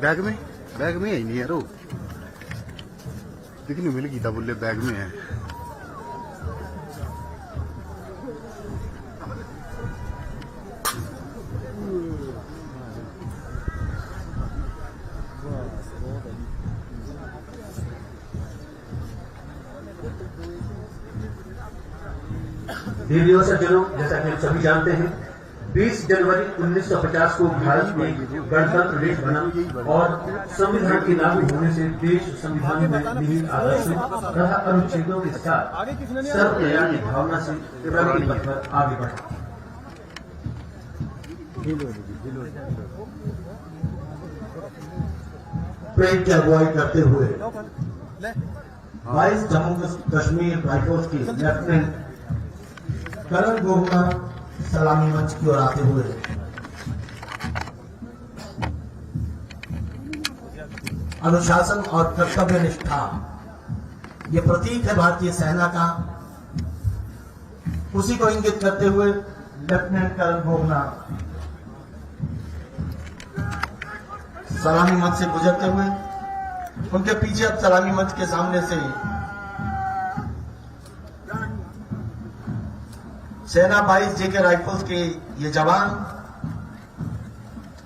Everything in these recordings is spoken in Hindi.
बैग में है नहीं यार वो दिखने मिल गई था बोले बैग में है। दिल्ली से दिनों जैसा कि हम सभी जानते हैं 20 जनवरी 1950 को भारत में गणतंत्र देश बना और संविधान के लागू होने से देश संविधान में निहित आदर्शों तथा अनुच्छेदों के साथ सर्वकल्याण की भावना से प्रगति पथ पर आगे बढ़ा। परेड की अगुवाई करते हुए 22 जम्मू कश्मीर राइफल्स के लेफ्टिनेंट कर्नल गोगना सलामी मंच की ओर आते हुए अनुशासन और कर्तव्य निष्ठा ये प्रतीक है भारतीय सेना का, उसी को इंगित करते हुए लेफ्टिनेंट कर्नल गोगना सलामी मंच से गुजरते हुए उनके पीछे अब सलामी मंच के सामने से सेना 22 जेके राइफल्स के ये जवान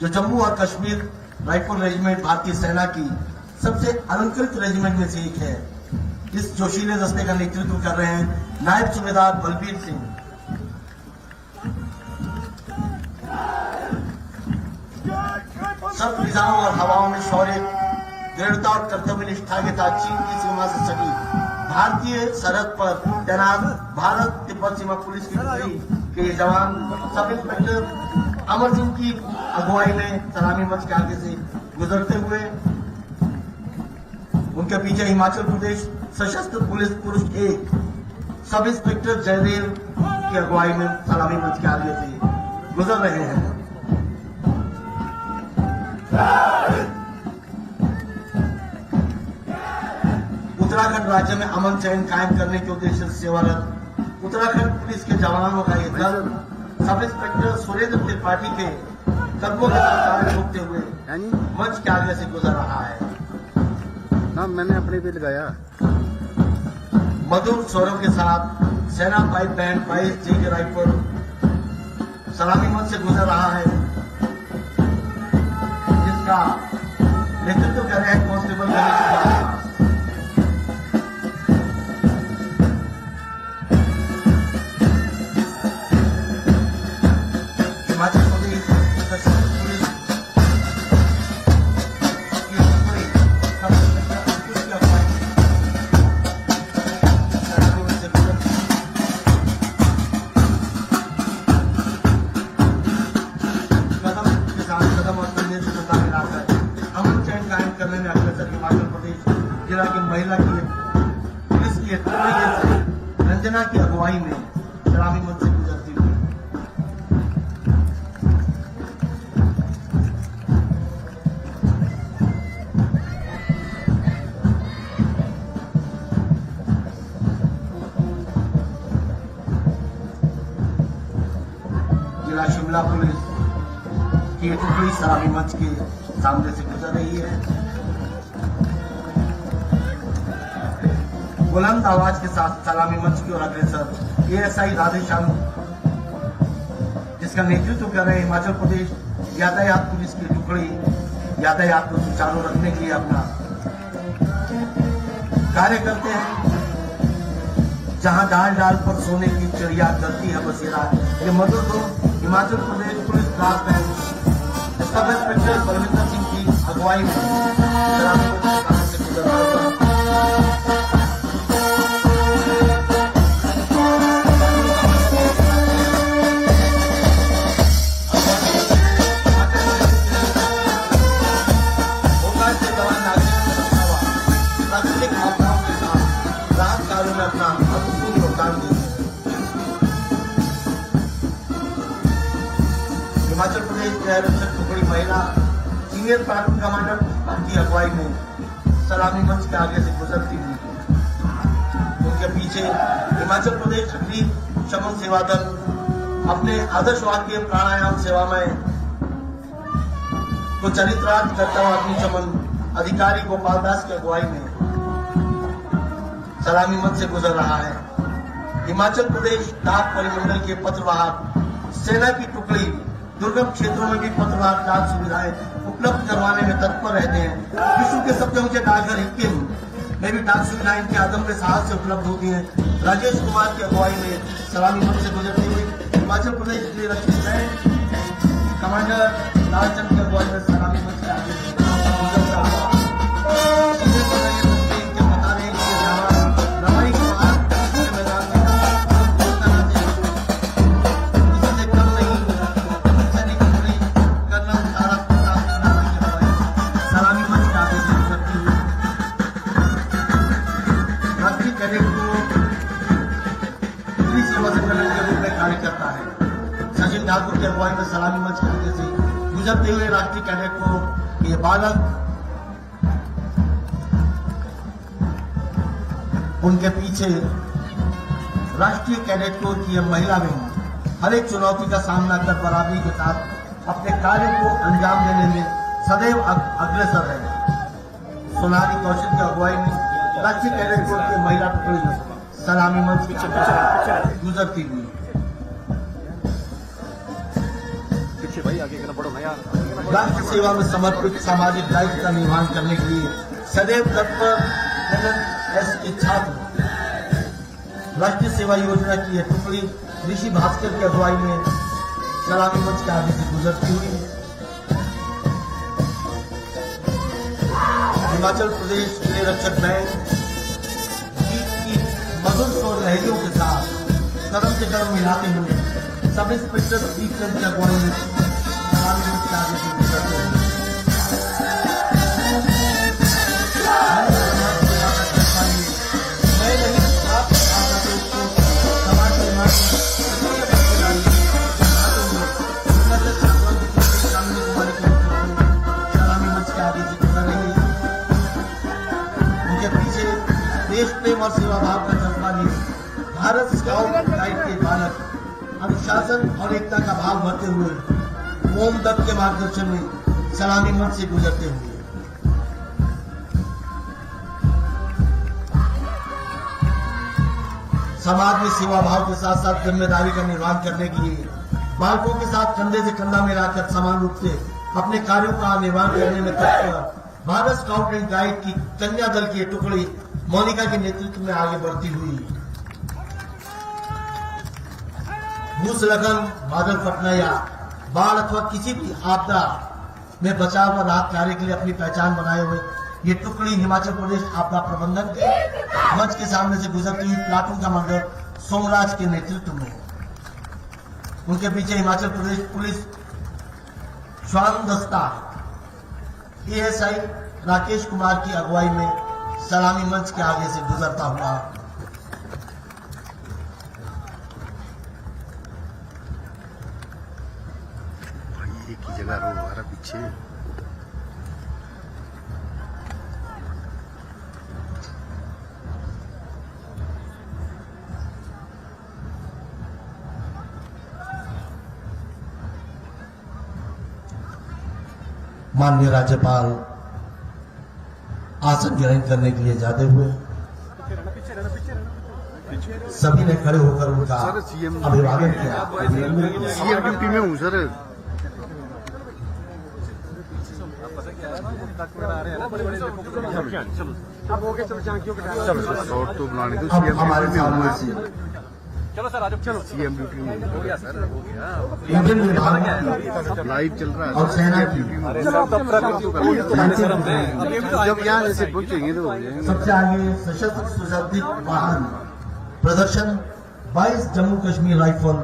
जो जम्मू और कश्मीर राइफल रेजिमेंट भारतीय सेना की सबसे अलंकृत रेजिमेंट में से एक है, इस जोशीले दस्ते का नेतृत्व कर रहे हैं नायब सूबेदार बलबीर सिंह। सब फिजाओं और हवाओं में शौर्य, दृढ़ता और कर्तव्य निष्ठा के साथ चीन की सीमा से सटी भारतीय सरहद पर तैनात भारत तिब्बत सीमा पुलिस की टुकड़ी के ये जवान सब इंस्पेक्टर अमर सिंह की अगुवाई में सलामी मंच के आगे से गुजरते हुए उनके पीछे हिमाचल प्रदेश सशस्त्र पुलिस पुरुष 1 सब इंस्पेक्टर जयदेव की अगुवाई में सलामी मंच के आगे से गुजर रहे हैं। उत्तराखंड राज्य में अमन चैन कायम करने के उद्देश्य से सेवारत उत्तराखंड पुलिस के जवानों का यह दल सब इंस्पेक्टर सुरेंद्र त्रिपाठी के कदमों के साथ आगे झुकते हुए मंच के आगे से गुजर रहा है। ना मैंने अपने पे लगाया। मधुर स्वरों के साथ सेना पाइप बैंड 22 जेके राइफल सलामी मंच से गुजर रहा है, जिसका नेतृत्व कर रहे हैं कांस्टेबल गणेश कुमार। हिमाचल प्रदेश सशस्त्र पुलिस की टुकड़ी सब इंस्पेक्टर की अगुवाई सलामी मंच से गुजरती है। कदम के साथ कदम और कंधे से कंधा मिलाकर अमन चैन कायम करने में अग्रसर हिमाचल प्रदेश जिला की महिला की पुलिस की टुकड़ी रंजना की अगुवाई में सलामी मंच से गुजरती हुई जिला शिमला पुलिस की टुकड़ी सलामी मंच के सामने से गुजर रही है। बुलंद आवाज के साथ सलामी मंच की ओर अग्रसर एएसआई राधेश्याम, जिसका नेतृत्व कर रहे हिमाचल प्रदेश यातायात पुलिस की टुकड़ी यातायात को सुचारू रखने के लिए अपना कार्य करते हैं। जहां डाल डाल पर सोने की चिड़िया करती है बसेरा, ये मधुर धुन Himachal Pradesh police brass band sub inspector Balwinder Singh की अगुवाई में सलामी मंच के सामने से गुजर रहा है। हिमाचल प्रदेश गृह टुकड़ी महिला सीनियर प्लाटून कमांडर की अगुवाई में सलामी मंच के आगे से गुजरती हुई उनके पीछे हिमाचल प्रदेश गरीब शमन सेवा दल अपने आदर्श वाक्य प्राणायाम सेवा में को चरित्रार्थ करता हुआ अग्निशमन अधिकारी गोपाल दास की अगुवाई में सलामी मंच से गुजर रहा है। हिमाचल प्रदेश डाक परिमंडल के पत्रवाहक सेना की टुकड़ी दुर्गम क्षेत्रों में भी पत्रवाहक डाक सुविधाएं उपलब्ध करवाने में तत्पर रहते हैं। विश्व के सबसे ऊंचे डाकघर हिक्किम में भी डाक सुविधाएं इनके अदम्य साहस से उपलब्ध होती हैं। राजेश कुमार की अगुवाई में सलामी मंच से गुजरती हुई हिमाचल प्रदेश के रक्षक बैंड कमांडर लालचंद की अगुवाई में सलामी मंच के आगे गुजरता हुआ ठाकुर की अगुवाई में सलामी मंच के आगे से गुजरते हुए राष्ट्रीय कैडेट को ये बालक, उनके पीछे राष्ट्रीय कैडेट को की महिला बहन हर एक चुनौती का सामना कर बराबरी के साथ अपने कार्य को अंजाम देने में सदैव अग्रसर है। सोनाली कौशल की अगुवाई में राष्ट्रीय कैडेट को की महिला टुकड़ी सलामी मंच के आगे गुजरती हुई राष्ट्र सेवा में समर्पित सामाजिक दायित्व का निर्वहन करने के लिए सदैव तत्पर एस के छात्र राष्ट्रीय सेवा योजना की यह टुकड़ी ऋषि भास्कर की अगुवाई में सलामी मंच के आगे से गुजरती हुई हिमाचल प्रदेश के रक्षक बैंड की मधुर स्वर लहरियों के साथ कदम से कदम मिलाते हुए सब इंस्पेक्टर दीपचंद की अगुवाई में सलामी मंच के आगे से गुजरते हुए देश प्रेम और सेवा भाव का जज्बा लिए भारत स्काउट गाइड के बालक अनुशासन और एकता का भाव भरते हुए ओम दत्त के मार्गदर्शन में सलामी मंच से गुजरते हुए समाज में सेवा भाव के साथ साथ जिम्मेदारी का निर्वहन करने के लिए बालकों के साथ कंधे से कंधा मिलाकर समान रूप से अपने कार्यों का निर्वहन करने में तत्पर भारत स्काउट एंड गाइड की कन्या दल की टुकड़ी मोनिका के नेतृत्व में आगे बढ़ती हुई भूस्खलन, बादल फटना या बाढ़ अथवा किसी भी आपदा में बचाव और राहत कार्य के लिए अपनी पहचान बनाए हुए ये टुकड़ी हिमाचल प्रदेश आपदा प्रबंधन के मंच के सामने से गुजरती हुई प्लाटून कमांडर सोमराज के नेतृत्व में उनके पीछे हिमाचल प्रदेश पुलिस श्वान दस्ता एएसआई राकेश कुमार की अगुवाई में सलामी मंच के आगे से गुजरता हुआ भाई एक ही जगह रो हमारा पीछे माननीय राज्यपाल आसन ग्रहण करने के लिए जाते हुए सभी ने खड़े होकर उनका अभिवादन किया। सीएम ड्यूटी में हूँ सर। शॉर्ट तो बनाने दो। अब हमारे सामने चलो सर आज चलो सीएम ड्यूटी में हो गया सर हो गया इंजन विभाग लाइव चल रहा है और सेना की जब यहाँ ऐसे पहुंचेंगे तो हो जाएंगे। सबसे आगे सशस्त्र सुसज्जित वाहन प्रदर्शन 22 जम्मू कश्मीर राइफल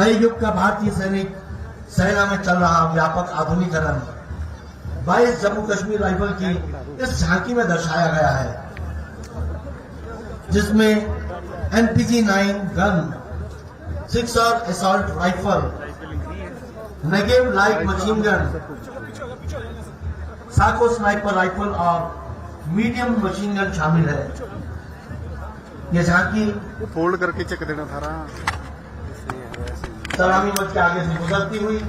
नए युग का भारतीय सैनिक सेना में चल रहा व्यापक आधुनिकीकरण 22 जम्मू कश्मीर राइफल की इस झांकी में दर्शाया गया है, जिसमें NPG-9 गन 6 और assault rifle Negev light machine gun Sako sniper rifle और मीडियम मशीन गन शामिल है। यह झांकी फोल्ड करके चेक देना था रहा। सलामी मंच के आगे से गुजरती हुई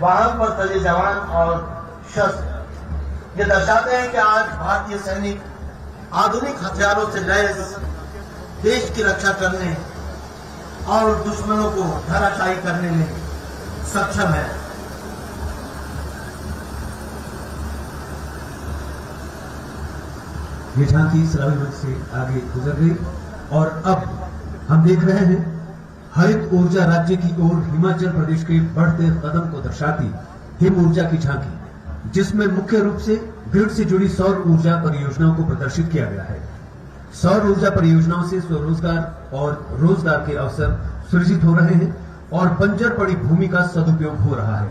वाहन पर सजे जवान और शस्त्र ये दर्शाते हैं कि आज भारतीय सैनिक आधुनिक हथियारों से लैस देश की रक्षा करने और दुश्मनों को धराशायी करने में सक्षम है। ये झांकी सलामी मंच से आगे गुजर गई और अब हम देख रहे हैं हरित ऊर्जा राज्य की ओर हिमाचल प्रदेश के बढ़ते कदम को दर्शाती हिम ऊर्जा की झांकी, जिसमें मुख्य रूप से ग्रिड से जुड़ी सौर ऊर्जा परियोजनाओं को प्रदर्शित किया गया है। सौर ऊर्जा परियोजनाओं से स्वरोजगार और रोजगार के अवसर सृजित हो रहे हैं और बंजर पड़ी भूमि का सदुपयोग हो रहा है।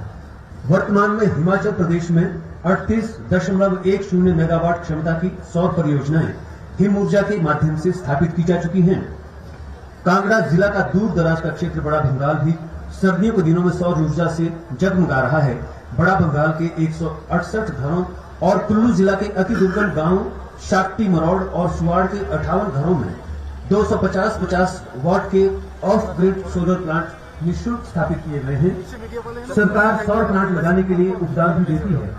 वर्तमान में हिमाचल प्रदेश में 38.10 मेगावाट क्षमता की सौर परियोजनाएं हिम ऊर्जा के माध्यम से स्थापित की जा चुकी हैं। कांगड़ा जिला का दूर दराज का क्षेत्र बड़ा भंगाल भी सर्दियों के दिनों में सौर ऊर्जा से जगमगा रहा है। बड़ा भंगाल के 168 घरों और कुल्लू जिला के अति दुर्गम गांव शाक्टी मरौड़ और सुवाड़ के 58 घरों में 250 वाट के ऑफ ग्रिड सोलर प्लांट निःशुल्क स्थापित किए गए हैं। सरकार सौर प्लांट लगाने के लिए उपदान भी देती है।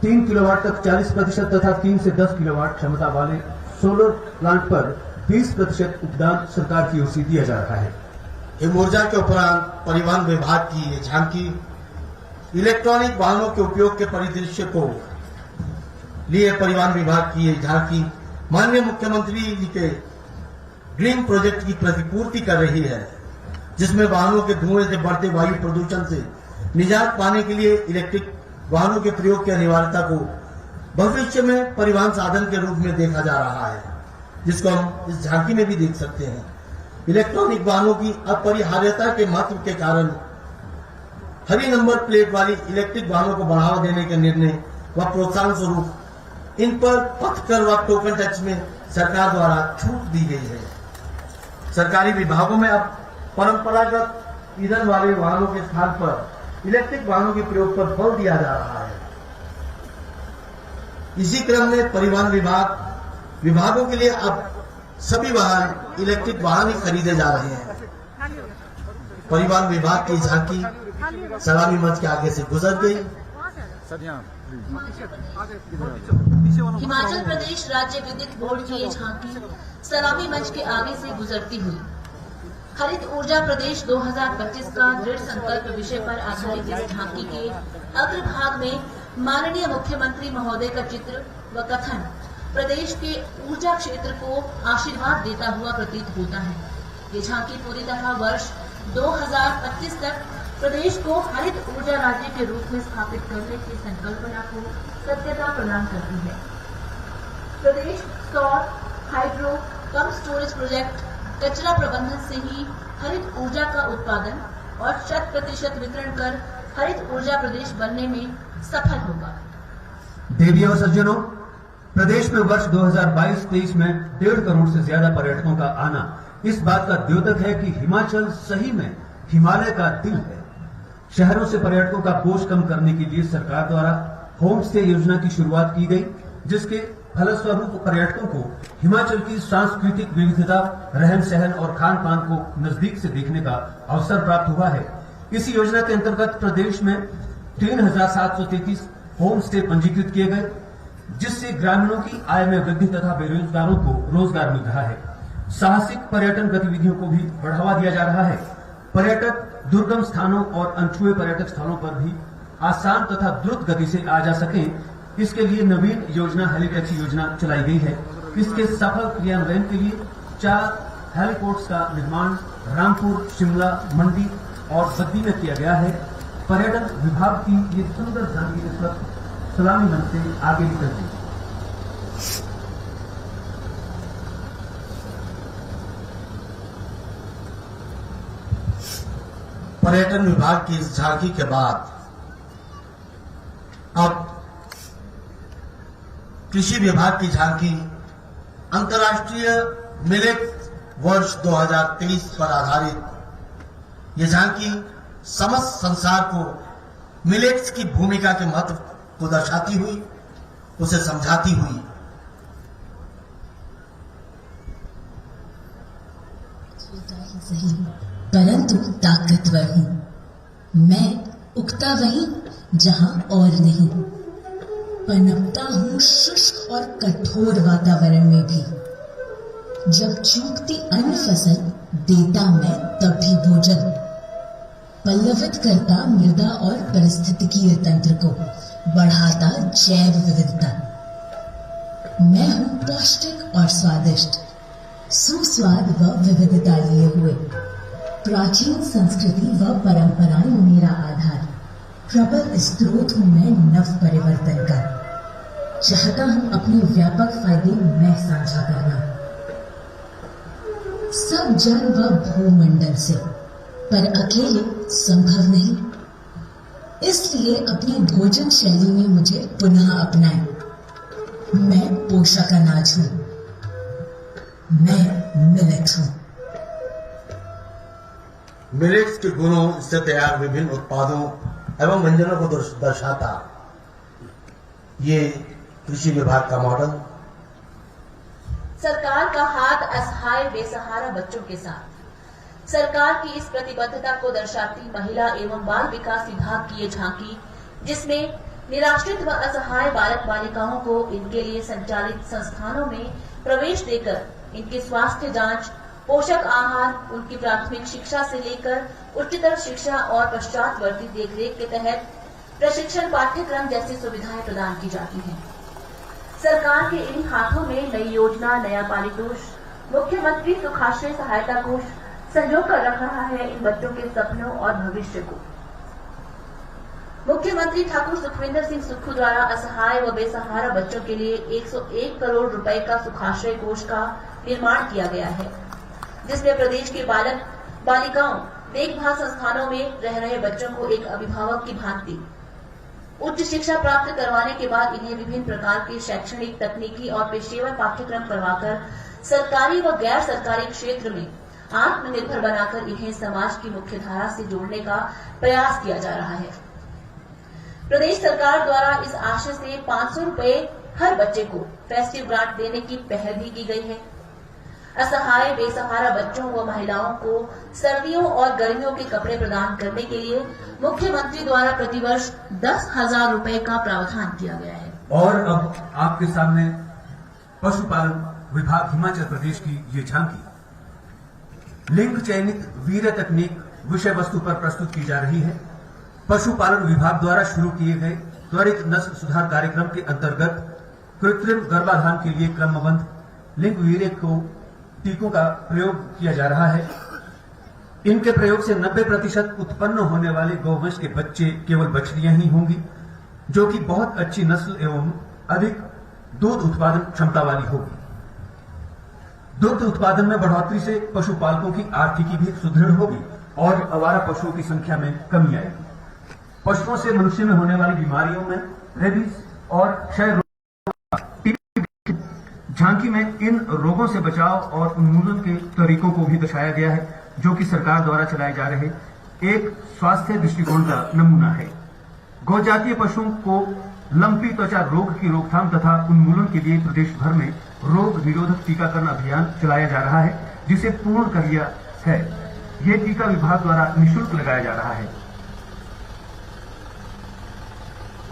3 किलोवाट तक 40% तथा 3 से 10 किलोवाट क्षमता वाले सोलर प्लांट पर 20% उपदान सरकार की ओर से दिया जा रहा है। हिम ऊर्जा के उपरांत परिवहन विभाग की ये झांकी इलेक्ट्रॉनिक वाहनों के उपयोग के परिदृश्य को लिए परिवहन विभाग की ये झांकी माननीय मुख्यमंत्री जी के ग्रीन प्रोजेक्ट की प्रतिपूर्ति कर रही है, जिसमें वाहनों के धुएं से बढ़ते वायु प्रदूषण से निजात पाने के लिए इलेक्ट्रिक वाहनों के प्रयोग की अनिवार्यता को भविष्य में परिवहन साधन के रूप में देखा जा रहा है, जिसको हम इस झांकी में भी देख सकते हैं। इलेक्ट्रॉनिक वाहनों की अपरिहार्यता के महत्व के कारण हरी नंबर प्लेट वाली इलेक्ट्रिक वाहनों को बढ़ावा देने के निर्णय व प्रोत्साहन स्वरूप इन पर पथ कर व टोकन टैक्स में सरकार द्वारा छूट दी गई है। सरकारी विभागों में अब परंपरागत ईंधन वाले वाहनों के स्थान पर इलेक्ट्रिक वाहनों के प्रयोग पर बल दिया जा रहा है। इसी क्रम में परिवहन विभागों के लिए अब सभी वाहन इलेक्ट्रिक वाहन ही खरीदे जा रहे हैं। परिवहन विभाग की झांकी सलामी मंच के आगे से गुजर गई। हिमाचल प्रदेश राज्य विद्युत बोर्ड की ये झांकी सलामी मंच के आगे से गुजरती हुई हरित ऊर्जा प्रदेश 2025 का दृढ़ संकल्प विषय पर आधारित इस झांकी के अग्रभाग में माननीय मुख्यमंत्री महोदय का चित्र व कथन प्रदेश के ऊर्जा क्षेत्र को आशीर्वाद देता हुआ प्रतीत होता है। ये झांकी पूरी तरह वर्ष 2025 तक प्रदेश को हरित ऊर्जा राज्य के रूप में स्थापित करने की संकल्पना को सत्यता प्रदान करती है। प्रदेश सौर, हाइड्रो, कम स्टोरेज प्रोजेक्ट, कचरा प्रबंधन से ही हरित ऊर्जा का उत्पादन और 100% वितरण कर हरित ऊर्जा प्रदेश बनने में सफल होगा। देवी और सज्जनों, प्रदेश में वर्ष 2022-23 में 1.5 करोड़ से ज्यादा पर्यटकों का आना इस बात का द्योतक है कि हिमाचल सही में हिमालय का दिल है। शहरों से पर्यटकों का बोझ कम करने के लिए सरकार द्वारा होम स्टे योजना की शुरुआत की गई, जिसके फलस्वरूप पर्यटकों को हिमाचल की सांस्कृतिक विविधता, रहन सहन और खान पान को नजदीक से देखने का अवसर प्राप्त हुआ है। इस योजना के अंतर्गत प्रदेश में 3,733 होम स्टे पंजीकृत किए गए, जिससे ग्रामीणों की आय में वृद्धि तथा बेरोजगारों को रोजगार मिल रहा है। साहसिक पर्यटन गतिविधियों को भी बढ़ावा दिया जा रहा है। पर्यटक दुर्गम स्थानों और अनछुए पर्यटक स्थलों पर भी आसान तथा द्रुत गति से आ जा सके, इसके लिए नवीन योजना हेलीटैक्सी योजना चलाई गई है। इसके सफल क्रियान्वयन के लिए 4 हेलीपोर्ट्स का निर्माण रामपुर, शिमला, मंडी और बद्दी में किया गया है। पर्यटन विभाग की ये सुंदर झांकी इस वक्त सलामी मंच से आगे निकलती है। पर्यटन विभाग की इस झांकी के बाद अब कृषि विभाग की झांकी अंतर्राष्ट्रीय मिलेट वर्ष 2023 पर आधारित ये झांकी समस्त संसार को मिलेट्स की भूमिका के महत्व को दर्शाती हुई, उसे समझाती हुई परंतु ताकतवर हूं। मैं उगता वहीं जहां और नहीं, पनपता हूँ शुष्क और कठोर वातावरण में भी। जब चूकती अन्न फसल देता मैं तभी भोजन, पल्लवित करता मृदा और पारिस्थितिकीय तंत्र को, बढ़ाता जैव विविधता। मैं हूँ पौष्टिक और स्वादिष्ट, सुस्वाद व विविधता लिए हुए। प्राचीन संस्कृति व परंपराएं मेरा आधार, प्रबल स्रोत हूँ मैं नव परिवर्तन का। चाहता हूँ अपने व्यापक फायदे मैं साझा करना, सब जन व भूमंडल से, पर अकेले संभव नहीं। इसलिए अपनी भोजन शैली में मुझे पुनः अपनाएं। मैं पोषक अनाज हूँ, मैं मिलेट हूँ। मिलेट्स के गुणों से तैयार विभिन्न उत्पादों एवं व्यंजनों को दर्शाता ये कृषि विभाग का मॉडल। सरकार का हाथ असहाय बेसहारा बच्चों के साथ। सरकार की इस प्रतिबद्धता को दर्शाती महिला एवं बाल विकास विभाग की ये झांकी, जिसमें निराश्रित व असहाय बालक बालिकाओं को इनके लिए संचालित संस्थानों में प्रवेश देकर इनके स्वास्थ्य जांच, पोषक आहार, उनकी प्राथमिक शिक्षा से लेकर उच्चतर शिक्षा और पश्चातवर्ती देखरेख के तहत प्रशिक्षण पाठ्यक्रम जैसी सुविधाएं प्रदान की जाती हैं। सरकार के इन हाथों में नई योजना नया पारितोष, मुख्यमंत्री सुखाश्रय सहायता कोष सहयोग कर रख रहा है इन बच्चों के सपनों और भविष्य को। मुख्यमंत्री ठाकुर सुखविंदर सिंह सुक्खू द्वारा असहाय व बेसहारा बच्चों के लिए 101 करोड़ रुपए का सुखाश्रय कोष का निर्माण किया गया है, जिसमें प्रदेश के बालक बालिकाओं देखभाल संस्थानों में रह रहे बच्चों को एक अभिभावक की भांति उच्च शिक्षा प्राप्त करवाने के बाद इन्हें विभिन्न प्रकार के शैक्षणिक, तकनीकी और पेशेवर पाठ्यक्रम करवाकर सरकारी व गैर सरकारी क्षेत्र में आत्मनिर्भर बनाकर इन्हें समाज की मुख्य धारा से जोड़ने का प्रयास किया जा रहा है। प्रदेश सरकार द्वारा इस आशय से 500 रुपए हर बच्चे को फेस्टिव ग्रांट देने की पहल भी की गई है। असहाय बेसहारा बच्चों व महिलाओं को सर्दियों और गर्मियों के कपड़े प्रदान करने के लिए मुख्यमंत्री द्वारा प्रतिवर्ष 10,000 रुपए का प्रावधान किया गया है। और अब आपके सामने पशुपालन विभाग हिमाचल प्रदेश की ये झांकी लिंग चयनित वीर्य तकनीक विषय वस्तु पर प्रस्तुत की जा रही है। पशुपालन विभाग द्वारा शुरू किए गए त्वरित नस्ल सुधार कार्यक्रम के अंतर्गत कृत्रिम गर्भाधान के लिए क्रमबद्ध लिंग वीर्य को टीकों का प्रयोग किया जा रहा है। इनके प्रयोग से 90% उत्पन्न होने वाले गौवंश के बच्चे केवल बछड़ियां ही होंगी, जो कि बहुत अच्छी नस्ल एवं अधिक दूध उत्पादन क्षमता वाली होगी। दुग्ध उत्पादन में बढ़ोतरी से पशुपालकों की आर्थिकी भी सुदृढ़ होगी और आवारा पशुओं की संख्या में कमी आएगी। पशुओं से मनुष्य में होने वाली बीमारियों में रेबीज और क्षय रोग, झांकी में इन रोगों से बचाव और उन्मूलन के तरीकों को भी दर्शाया गया है, जो कि सरकार द्वारा चलाए जा रहे एक स्वास्थ्य दृष्टिकोण का नमूना है। गौजातीय पशुओं को लंपी त्वचा रोग की रोकथाम तथा उन्मूलन के लिए प्रदेश भर में रोग निरोधक टीकाकरण अभियान चलाया जा रहा है, जिसे पूर्ण कर लिया है। ये टीका विभाग द्वारा निःशुल्क लगाया जा रहा है।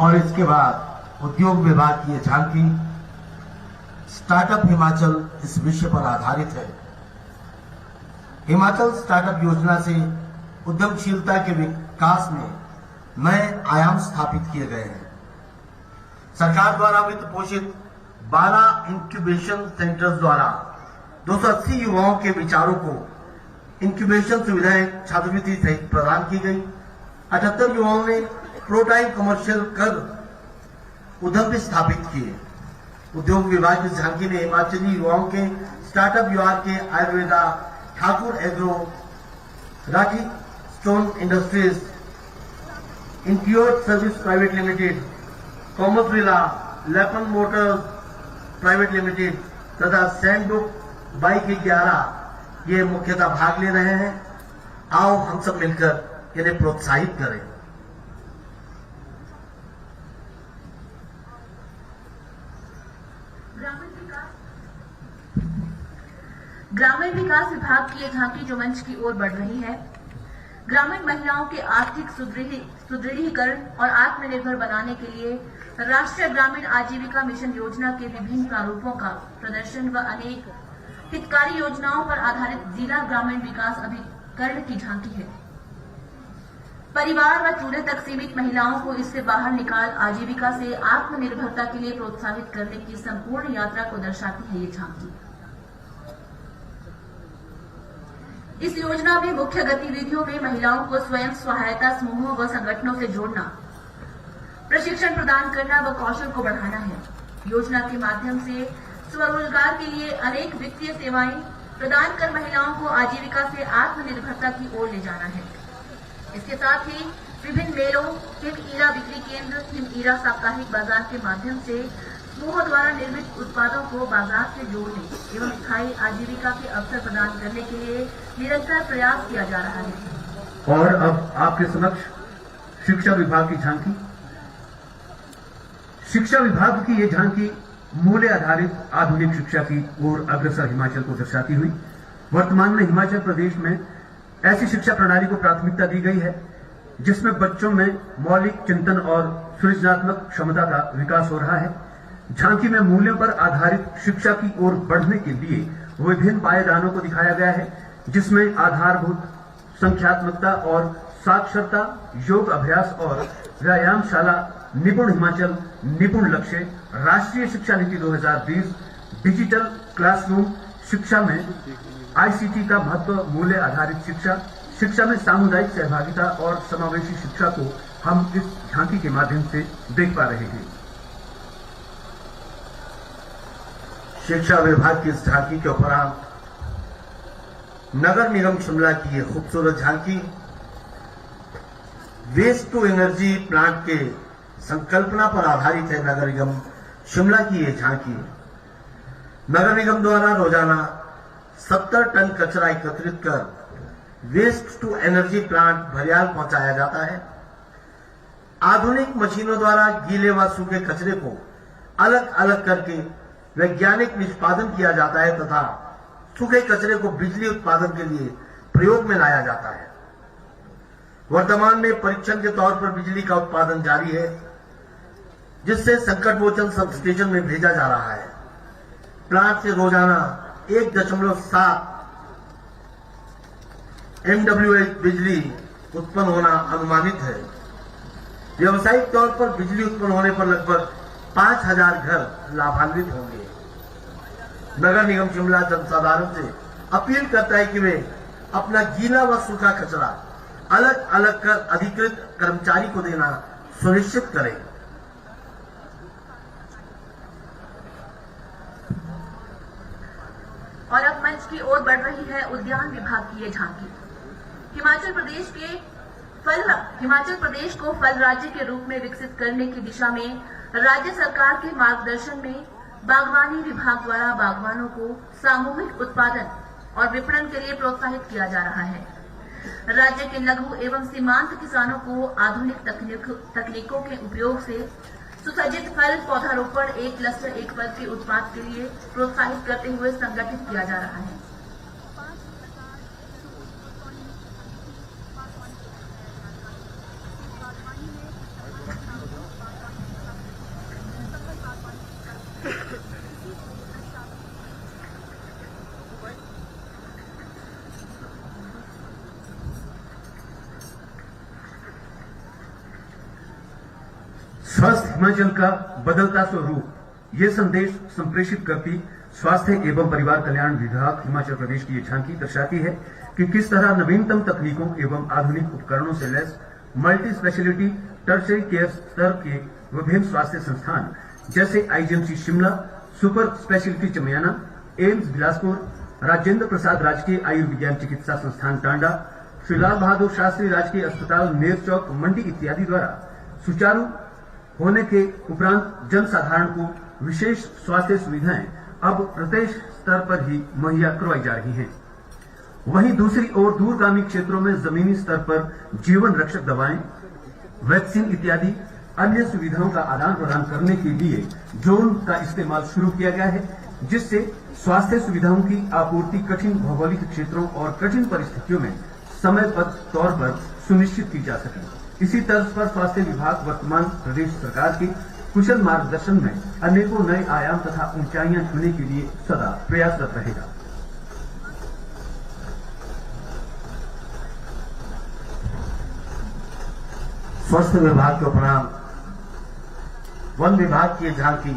और इसके बाद उद्योग विभाग की ये झांकी स्टार्टअप हिमाचल इस विषय पर आधारित है। हिमाचल स्टार्टअप योजना से उद्यमशीलता के विकास में नए आयाम स्थापित किए गए हैं। सरकार द्वारा वित्त पोषित 12 इंक्यूबेशन सेंटर्स द्वारा 280 युवाओं के विचारों को इंक्यूबेशन सुविधाएं छात्रवृत्ति सहित प्रदान की गई। 78 युवाओं ने प्रोटाइप कमर्शियल कर उद्यम भी स्थापित किए। उद्योग विभाग की झांकी ने हिमाचली युवाओं के स्टार्टअप युवा के Ayurveda, Thakur agro, Rathi stone industries, incured service private limited, Commercevilla, लेपन मोटर्स प्राइवेट लिमिटेड तथा सैंडबुक बाइक 11 ये मुख्यतः भाग ले रहे हैं। आओ हम सब मिलकर इन्हें प्रोत्साहित करें। ग्रामीण विकास विभाग की ये झांकी जो मंच की ओर बढ़ रही है। ग्रामीण महिलाओं के आर्थिक सुदृढ़ीकरण और आत्मनिर्भर बनाने के लिए राष्ट्रीय ग्रामीण आजीविका मिशन योजना के विभिन्न प्रारूपों का प्रदर्शन व अनेक हितकारी योजनाओं पर आधारित जिला ग्रामीण विकास अभिकरण की झांकी है। परिवार व चूल्हे तक सीमित महिलाओं को इससे बाहर निकाल आजीविका से आत्मनिर्भरता के लिए प्रोत्साहित करने की संपूर्ण यात्रा को दर्शाती है ये झांकी। इस योजना में मुख्य गतिविधियों में महिलाओं को स्वयं सहायता समूहों व संगठनों से जोड़ना, प्रशिक्षण प्रदान करना व कौशल को बढ़ाना है। योजना के माध्यम से स्वरोजगार के लिए अनेक वित्तीय सेवाएं प्रदान कर महिलाओं को आजीविका से आत्मनिर्भरता की ओर ले जाना है। इसके साथ ही विभिन्न मेलों, हिम ईरा बिक्री केंद्र, हिम ईरा साप्ताहिक बाजार के माध्यम से समूहों द्वारा निर्मित उत्पादों को बाजार से जोड़ने एवं स्थायी आजीविका के अवसर प्रदान करने के लिए निरंतर प्रयास किया जा रहा है। और अब आपके समक्ष शिक्षा विभाग की झांकी। शिक्षा विभाग की ये झांकी मूल्य आधारित आधुनिक शिक्षा की ओर अग्रसर हिमाचल को दर्शाती हुई। वर्तमान में हिमाचल प्रदेश में ऐसी शिक्षा प्रणाली को प्राथमिकता दी गई है जिसमें बच्चों में मौलिक चिंतन और सृजनात्मक क्षमता का विकास हो रहा है। झांकी में मूल्यों पर आधारित शिक्षा की ओर बढ़ने के लिए विभिन्न पायदानों को दिखाया गया है, जिसमें आधारभूत संख्यात्मकता और साक्षरता, योग अभ्यास और व्यायामशाला, निपुण हिमाचल, निपुण लक्ष्य, राष्ट्रीय शिक्षा नीति 2020, डिजिटल क्लासरूम शिक्षा में आईसीटी का महत्व, मूल्य आधारित शिक्षा, शिक्षा में सामुदायिक सहभागिता और समावेशी शिक्षा को हम इस झांकी के माध्यम से देख पा रहे हैं। शिक्षा विभाग की इस झांकी के उपरांत नगर निगम शिमला की ये खूबसूरत झांकी वेस्ट टू एनर्जी प्लांट के संकल्पना पर आधारित है। नगर निगम शिमला की ये झांकी नगर निगम द्वारा रोजाना 70 टन कचरा एकत्रित कर वेस्ट टू एनर्जी प्लांट भरियाल पहुंचाया जाता है। आधुनिक मशीनों द्वारा गीले व सूखे कचरे को अलग अलग करके वैज्ञानिक निष्पादन किया जाता है तथा सूखे कचरे को बिजली उत्पादन के लिए प्रयोग में लाया जाता है। वर्तमान में परीक्षण के तौर पर बिजली का उत्पादन जारी है, जिससे संकट मोचन सब स्टेशन में भेजा जा रहा है। प्लांट से रोजाना 1.7 MWH बिजली उत्पन्न होना अनुमानित है। व्यवसायिक तौर पर बिजली उत्पन्न होने पर लगभग 5000 घर लाभान्वित होंगे। नगर निगम शिमला जनसाधारण से अपील करता है कि वे अपना गीला व सूखा कचरा अलग अलग कर अधिकृत कर्मचारी को देना सुनिश्चित करें। और अब मंच की ओर बढ़ रही है उद्यान विभाग की ये झांकी। हिमाचल प्रदेश को फल राज्य के रूप में विकसित करने की दिशा में राज्य सरकार के मार्गदर्शन में बागवानी विभाग द्वारा बागवानों को सामूहिक उत्पादन और विपणन के लिए प्रोत्साहित किया जा रहा है। राज्य के लघु एवं सीमांत किसानों को आधुनिक तकनीकों के उपयोग से सुसज्जित फल पौधारोपण, एक क्लस्टर एक फल के उत्पाद के लिए प्रोत्साहित करते हुए संगठित किया जा रहा है। स्वस्थ हिमाचल का बदलता स्वरूप ये संदेश संप्रेषित करती स्वास्थ्य एवं परिवार कल्याण विभाग हिमाचल प्रदेश की ये झांकी दर्शाती है कि किस तरह नवीनतम तकनीकों एवं आधुनिक उपकरणों से लैस मल्टी स्पेशलिटी टर्शरी केयर स्तर के विभिन्न स्वास्थ्य संस्थान जैसे IGMC Shimla, super speciality Chamiana, AIIMS Bilaspur, Rajendra Prasad राजकीय आयुर्विज्ञान चिकित्सा संस्थान टांडा, श्री लाल बहादुर शास्त्री राजकीय अस्पताल नेर चौक मंडी इत्यादि द्वारा सुचारू होने के उपरांत जनसाधारण को विशेष स्वास्थ्य सुविधाएं अब प्रदेश स्तर पर ही मुहैया करवाई जा रही हैं। वहीं दूसरी ओर दूरगामी क्षेत्रों में जमीनी स्तर पर जीवन रक्षक दवाएं, वैक्सीन इत्यादि अन्य सुविधाओं का आदान प्रदान करने के लिए ड्रोन का इस्तेमाल शुरू किया गया है, जिससे स्वास्थ्य सुविधाओं की आपूर्ति कठिन भौगोलिक क्षेत्रों और कठिन परिस्थितियों में समयबद्ध तौर पर सुनिश्चित की जा सके। इसी तर्ज पर स्वास्थ्य विभाग वर्तमान प्रदेश सरकार की कुशल मार्गदर्शन में अनेकों नए आयाम तथा ऊंचाइयां छूने के लिए सदा प्रयासरत रहेगा। स्वास्थ्य विभाग के उपरांत वन विभाग की झांकी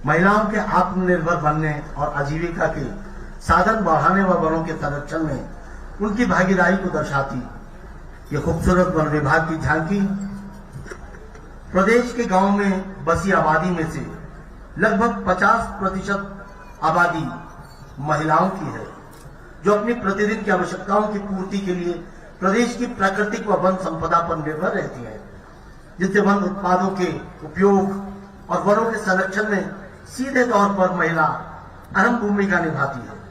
महिलाओं के आत्मनिर्भर बनने और आजीविका के साधन बढ़ाने व वनों के संरक्षण में उनकी भागीदारी को दर्शाती ये खूबसूरत वन विभाग की झांकी प्रदेश के गांवों में बसी आबादी में से लगभग 50% आबादी महिलाओं की है, जो अपनी प्रतिदिन की आवश्यकताओं की पूर्ति के लिए प्रदेश की प्राकृतिक व वन संपदा पर निर्भर रहती है, जिससे वन उत्पादों के उपयोग और वनों के संरक्षण में सीधे तौर पर महिला अहम भूमिका निभाती है।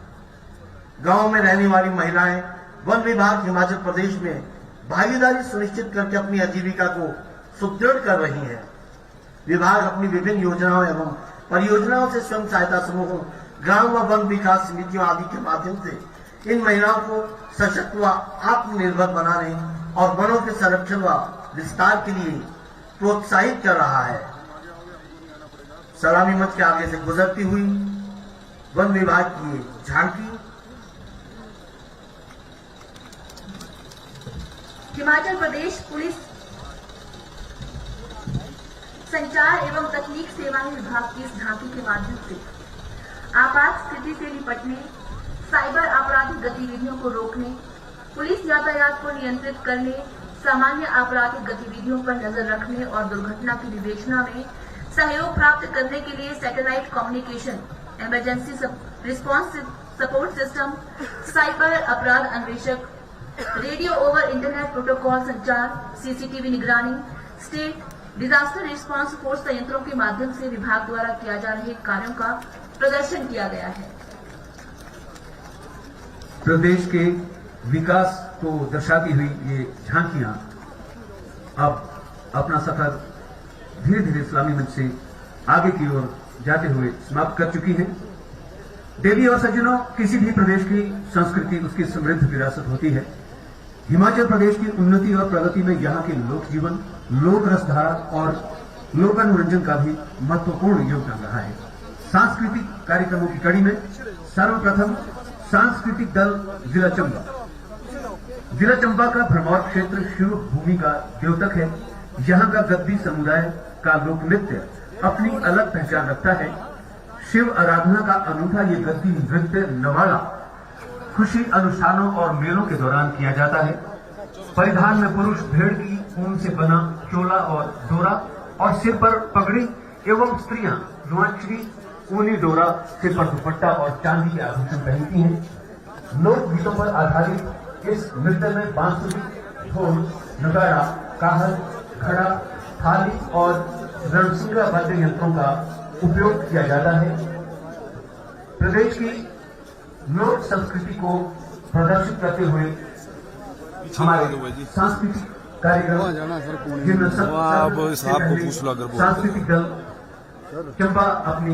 गांव में रहने वाली महिलाएं वन विभाग हिमाचल प्रदेश में भागीदारी सुनिश्चित करके अपनी आजीविका को सुदृढ़ कर रही हैं। विभाग अपनी विभिन्न योजनाओं एवं परियोजनाओं से स्वयं सहायता समूहों, ग्राम व वन विकास समितियों आदि के माध्यम से इन महिलाओं को सशक्त व आत्मनिर्भर बनाने और वनों के संरक्षण व विस्तार के लिए प्रोत्साहित कर रहा है। सलामी मंच के आगे से गुजरती हुई वन विभाग की झांकी हिमाचल प्रदेश पुलिस संचार एवं तकनीक सेवाएं विभाग की इस झांकी के माध्यम से आपात स्थिति से निपटने, साइबर आपराधिक गतिविधियों को रोकने, पुलिस यातायात को नियंत्रित करने, सामान्य आपराधिक गतिविधियों पर नजर रखने और दुर्घटना की विवेचना में सहयोग प्राप्त करने के लिए satellite communication, emergency response support system, cyber अपराध अन्वेषक, रेडियो ओवर इंटरनेट प्रोटोकॉल संचार, सीसीटीवी निगरानी, स्टेट डिजास्टर रिस्पांस फोर्स संयंत्रों के माध्यम से विभाग द्वारा किया जा रहे कार्यों का प्रदर्शन किया गया है। प्रदेश के विकास को दर्शाती हुई ये झांकियां अब अपना सफर धीरे धीरे इस्लामी मंच से आगे की ओर जाते हुए समाप्त कर चुकी है। देवी और सज्जनों, किसी भी प्रदेश की संस्कृति उसकी समृद्ध विरासत होती है। हिमाचल प्रदेश की उन्नति और प्रगति में यहाँ के लोक जीवन, लोक रसधारा और लोक मनोरंजन का भी महत्वपूर्ण योगदान रहा है। सांस्कृतिक कार्यक्रमों की कड़ी में सर्वप्रथम सांस्कृतिक दल जिला चंबा। जिला चंबा का भरमौर क्षेत्र शिव भूमि का द्योतक है। यहाँ का गद्दी समुदाय का लोक नृत्य अपनी अलग पहचान रखता है। शिव आराधना का अनूठा ये गद्दी नृत्य नवाड़ा खुशी अनुष्ठानों और मेलों के दौरान किया जाता है। परिधान में पुरुष भेड़ की ऊन से बना चोला और डोरा और सिर पर पगड़ी एवं स्त्रियां रुआंचरी ऊनी डोरा, सिर पर दुपट्टा और चांदी के आभूषण पहनती हैं। लोक गीतों पर आधारित इस नृत्य में बांसुरी, ढोल, नगाड़ा, काहल, घड़ा, थाली और रणसिंगा वाद्य यंत्रों का उपयोग किया जाता है। प्रदेश की लोक संस्कृति को प्रदर्शित करते हुए हमारे सांस्कृतिक कार्यक्रम जिनमें सांस्कृतिक दल चंबा अपनी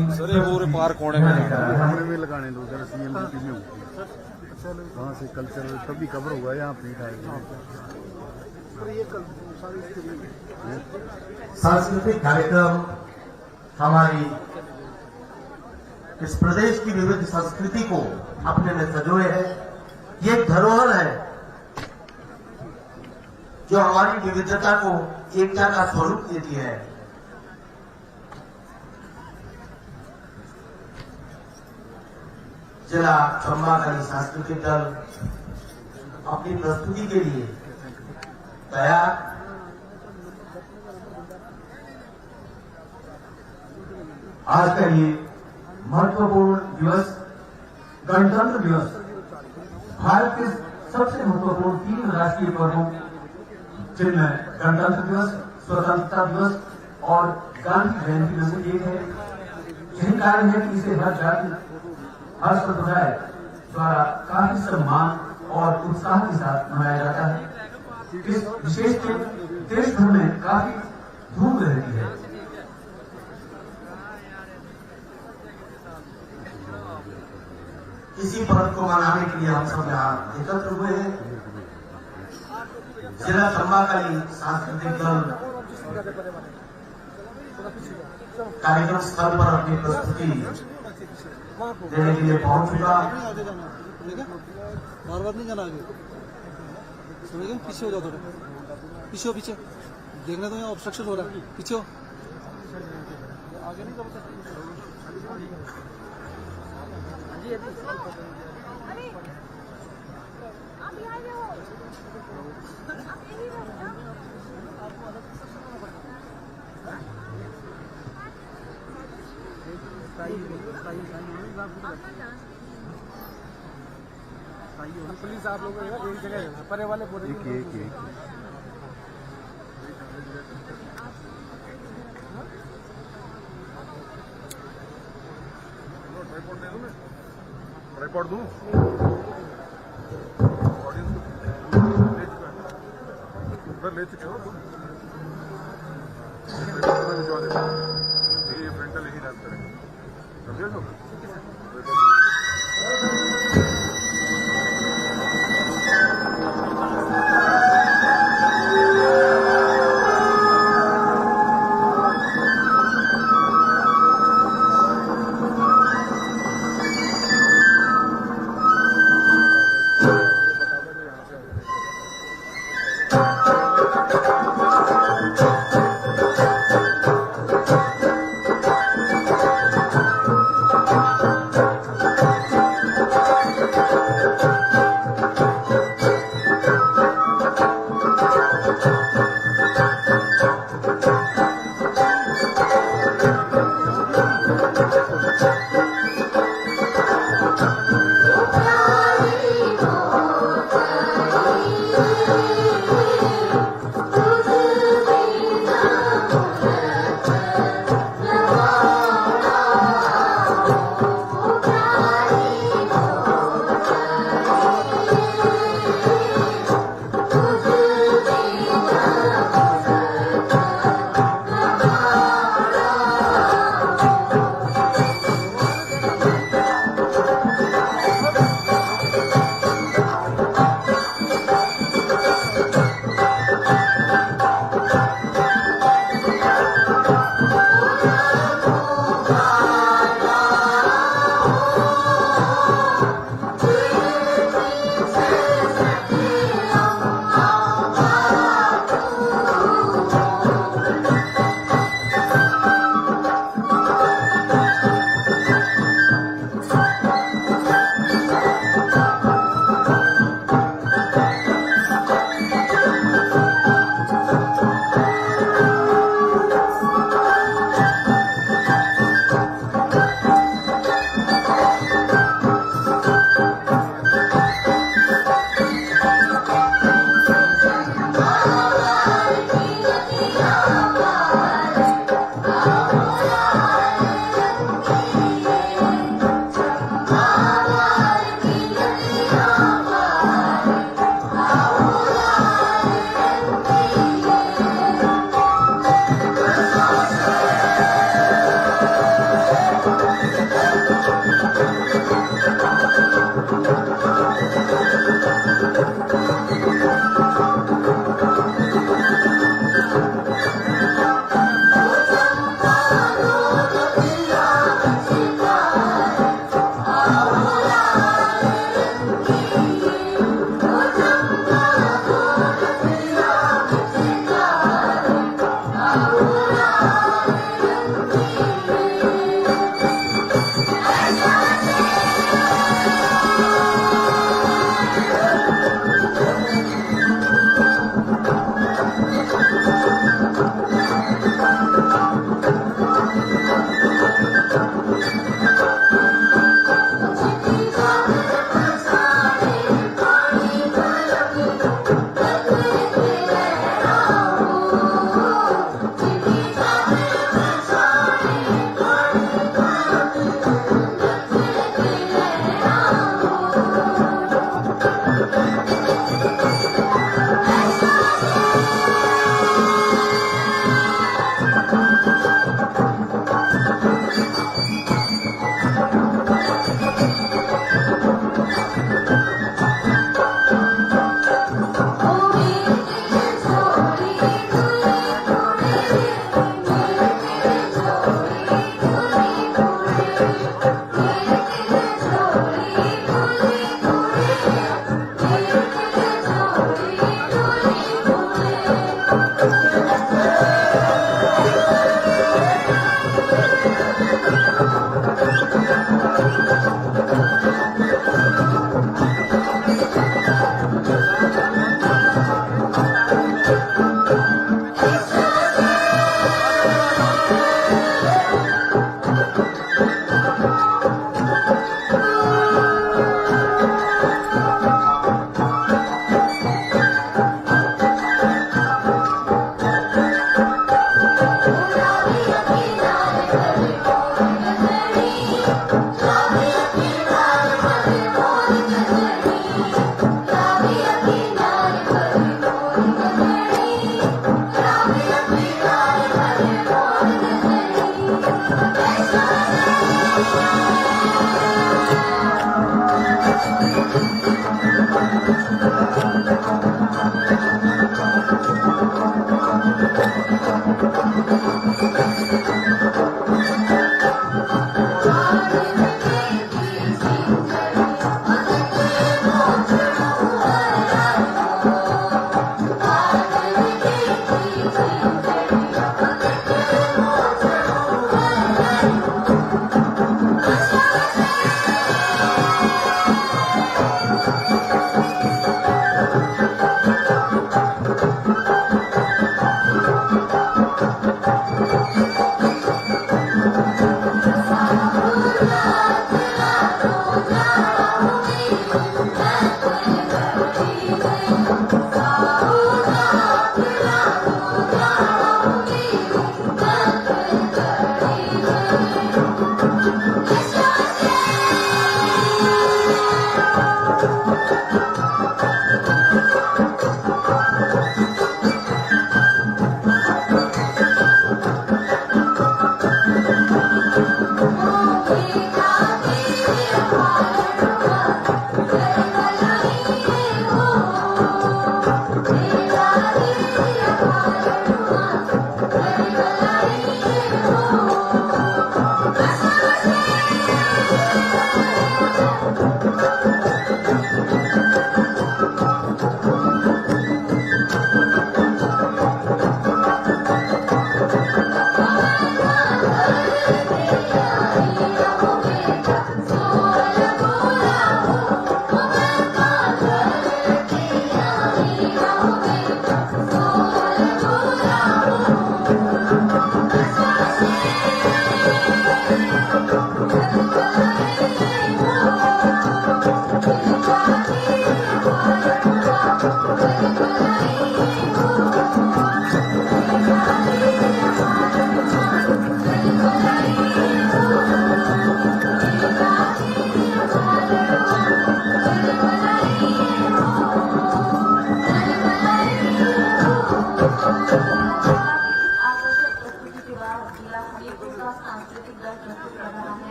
में लगाने दो जरा CMDP में वहाँ से कल्चर तभी कवर होगा यहाँ पे। सांस्कृतिक कार्यक्रम हमारी इस प्रदेश की विविध संस्कृति को अपने में सजोए है। ये एक धरोहर है जो हमारी विविधता को एकता का स्वरूप देती है। जिला चंबा का ये सांस्कृतिक दल अपनी प्रस्तुति के लिए तैयार। आज का ये महत्वपूर्ण दिवस, गणतंत्र दिवस, भारत के सबसे महत्वपूर्ण 3 राष्ट्रीय पर्वों जिनमें गणतंत्र दिवस, स्वतंत्रता दिवस और गांधी जयंती में से एक है। यही कारण है कि इसे हर जाति, हर समुदाय द्वारा काफी सम्मान और उत्साह के साथ मनाया जाता है। इस विशेष दिन देश भर में काफी धूम रहती है। इसी पर्व को मनाने के लिए हम सब यहाँ एकत्र हुए हैं। जिला संभागाली सांस्कृतिक दल कार्यक्रम स्थल पर अपनी प्रस्तुति देने के लिए पहुंच चुका। बार बार नहीं जाना आगे, समझे? पीछे हो जाओ थोड़ा, पीछे हो, पीछे देखना तो यहाँ ऑब्स्ट्रक्शन हो रहा है, पीछे हो। आगे नहीं पुलिस आप लोगों को एक जगह परे वाले बोले ट्राइपॉड दूं उधर ले चुके हो तुम ये फ्रंटल यही रहता है, समझे तो?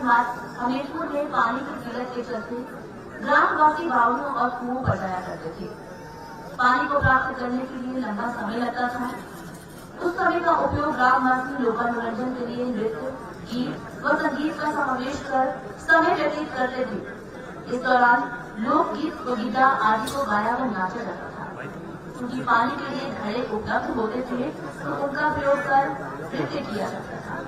हमीरपुर में पानी की किल्लत के चलते ग्रामवासी बावड़ों और कुओं पर जाया करते थे। पानी को प्राप्त करने के लिए लंबा समय लगता था। उस समय का उपयोग ग्रामवासी लोकानुरंजन के लिए नृत्य, गीत व संगीत का समावेश कर समय व्यतीत करते थे। इस दौरान लोकगीत व गीता आदि को गाया व नाचा जाता था। क्योंकि पानी के लिए घड़े उपलब्ध होते थे तो उनका प्रयोग कर नृत्य किया जाता था।